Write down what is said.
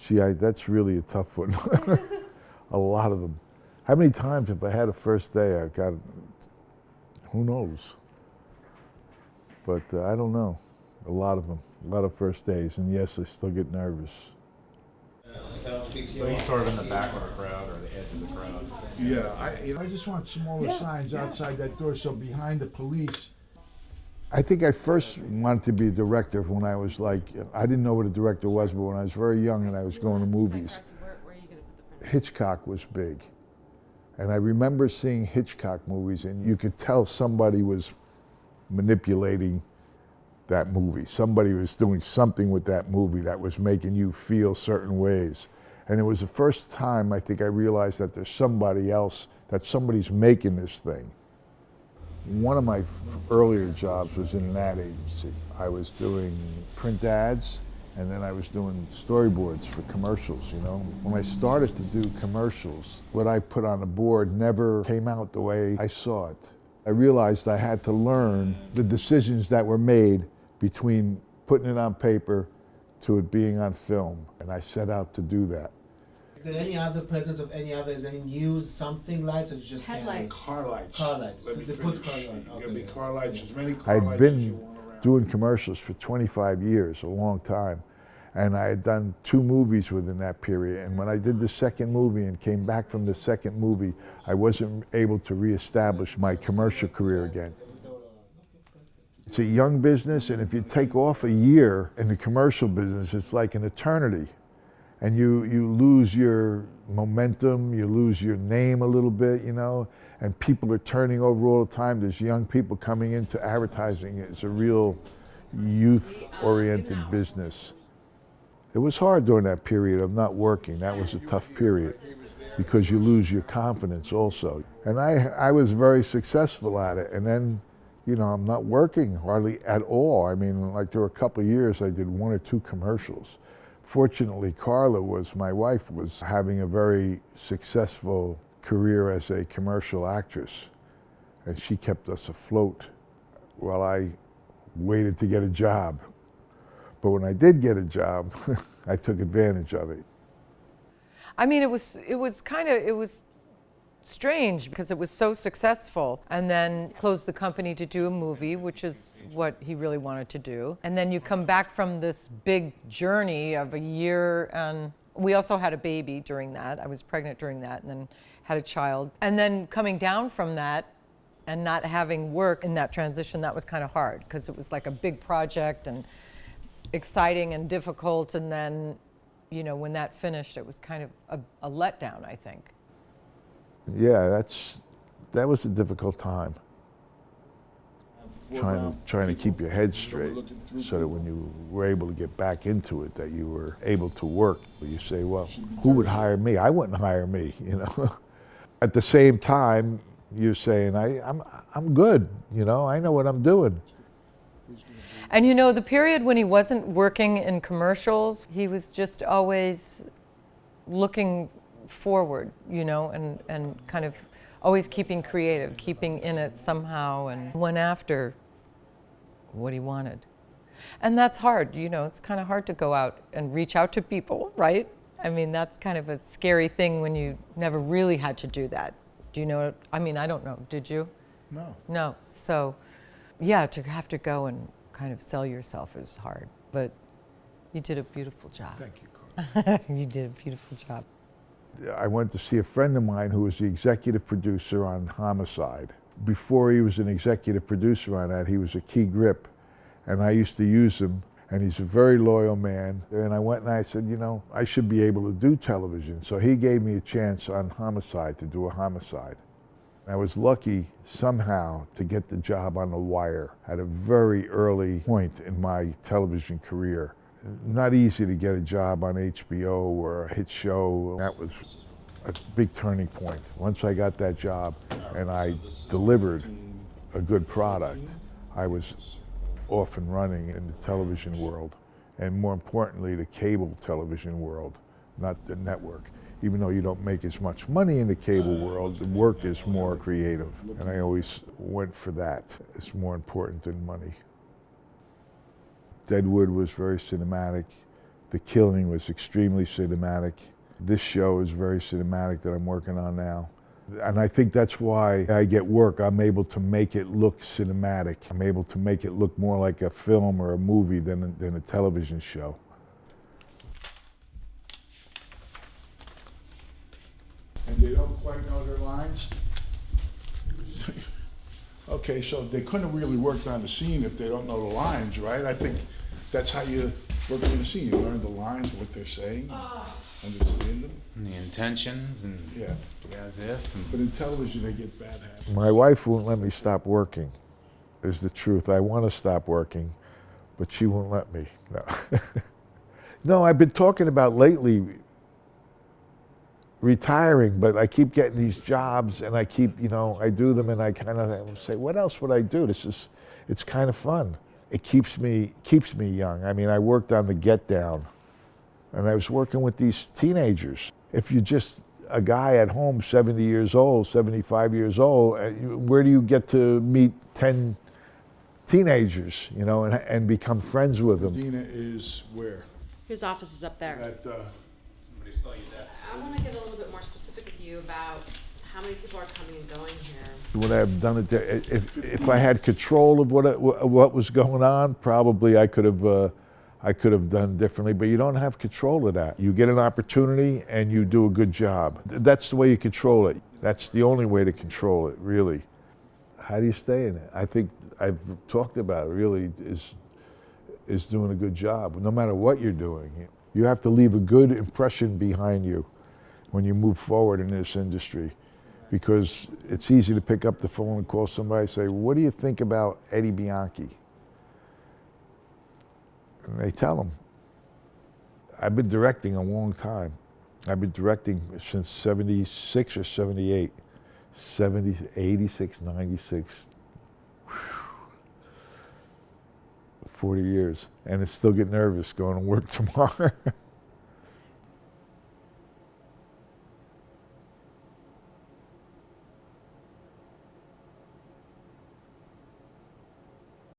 Gee, that's really a tough one. A lot of them. How many times have I had a first day? I got, who knows? But I don't know. A lot of them. A lot of first days. And yes, I still get nervous. So you're sort of in the back of the crowd or the edge of the crowd. Yeah, I just want smaller signs outside that door so behind the police. I think I first wanted to be a director when I was like, I didn't know what a director was, but when I was very young and I was going to movies, Hitchcock was big. And I remember seeing Hitchcock movies and you could tell somebody was manipulating that movie. Somebody was doing something with that movie that was making you feel certain ways. And it was the first time I think I realized that there's somebody else, that somebody's making this thing. One of my earlier jobs was in an ad agency. I was doing print ads, and then I was doing storyboards for commercials, you know. When I started to do commercials, what I put on the board never came out the way I saw it. I realized I had to learn the decisions that were made between putting it on paper to it being on film, and I set out to do that. Is there any other presence of any others, any news, something lights, or just Headlights. Car lights. Car lights. Let So me they finish. put car lights. Gonna Okay. be car lights, as many car lights I'd as you been want around. doing commercials for 25 years, a long time. And I had done 2 movies within that period. And when I did the second movie and came back from the second movie, I wasn't able to reestablish my commercial career again. It's a young business, and if you take off a year in the commercial business, it's like an eternity. And you lose your momentum, you lose your name a little bit, you know, and people are turning over all the time. There's young people coming into advertising. It's a real youth-oriented business. It was hard during that period of not working. That was a tough period because you lose your confidence also. And I was very successful at it. And then, you know, I'm not working hardly at all. I mean, like there were a couple of years I did 1 or 2 commercials. Fortunately, Carla my wife was having a very successful career as a commercial actress. And she kept us afloat while I waited to get a job. But when I did get a job, I took advantage of it. I mean, it was strange because it was so successful, and then closed the company to do a movie, which is what he really wanted to do. And then you come back from this big journey of a year, and we also had a baby during that. I was pregnant during that, and then had a child. And then coming down from that and not having work in that transition, that was kind of hard because it was like a big project and exciting and difficult. And then, you know, when that finished, it was kind of a letdown, I think. Yeah, that was a difficult time. Trying to keep your head straight so that when you were able to get back into it, that you were able to work. You say, well, who would hire me? I wouldn't hire me, you know. At the same time, you're saying, I'm good, you know, I know what I'm doing. And you know, the period when he wasn't working in commercials, he was just always looking forward, you know, and kind of always keeping creative, keeping in it somehow, and went after what he wanted. And that's hard, you know, it's kind of hard to go out and reach out to people, right? I mean, that's kind of a scary thing when you never really had to do that. Do you know, I mean, I don't know, did you? No. No, so yeah, to have to go and kind of sell yourself is hard, but you did a beautiful job. Thank you, Carl. You did a beautiful job. I went to see a friend of mine who was the executive producer on Homicide. Before he was an executive producer on that, he was a key grip, and I used to use him, and he's a very loyal man. And I went and I said, you know, I should be able to do television. So he gave me a chance on Homicide to do a Homicide. I was lucky somehow to get the job on The Wire at a very early point in my television career. Not easy to get a job on HBO or a hit show. That was a big turning point. Once I got that job and I delivered a good product, I was off and running in the television world, and more importantly, the cable television world, not the network. Even though you don't make as much money in the cable world, the work is more creative. And I always went for that. It's more important than money. Deadwood was very cinematic. The Killing was extremely cinematic. This show is very cinematic that I'm working on now. And I think that's why I get work. I'm able to make it look cinematic. I'm able to make it look more like a film or a movie than a television show. And they don't quite know their lines? Okay, so they couldn't have really worked on the scene if they don't know the lines, right? I think that's how you work on the scene. You learn the lines, what they're saying, understand them. And the intentions and Yeah. as if. And But in television, they get bad habits. My wife won't let me stop working, is the truth. I want to stop working, but she won't let me. No. No, I've been talking about lately retiring, but I keep getting these jobs and I keep, I do them and I kind of say, what else would I do? It's kind of fun. It keeps me young. I mean, I worked on The Get Down and I was working with these teenagers. If you're just a guy at home, 70 years old, 75 years old, where do you get to meet 10 teenagers, and become friends with them? Dina is where? His office is up there. At, somebody spell you that. I want to get a little bit more specific with you about how many people are coming and going here. Would I have done it there? If I had control of what was going on, probably I could have done differently. But you don't have control of that. You get an opportunity and you do a good job. That's the way you control it. That's the only way to control it, really. How do you stay in it? I think I've talked about it. Really is doing a good job. No matter what you're doing, you have to leave a good impression behind you when you move forward in this industry. Because it's easy to pick up the phone and call somebody and say, what do you think about Eddie Bianchi? And they tell them. I've been directing a long time. I've been directing since 76 or 78. 86, 96. Whew. 40 years. And I still get nervous going to work tomorrow.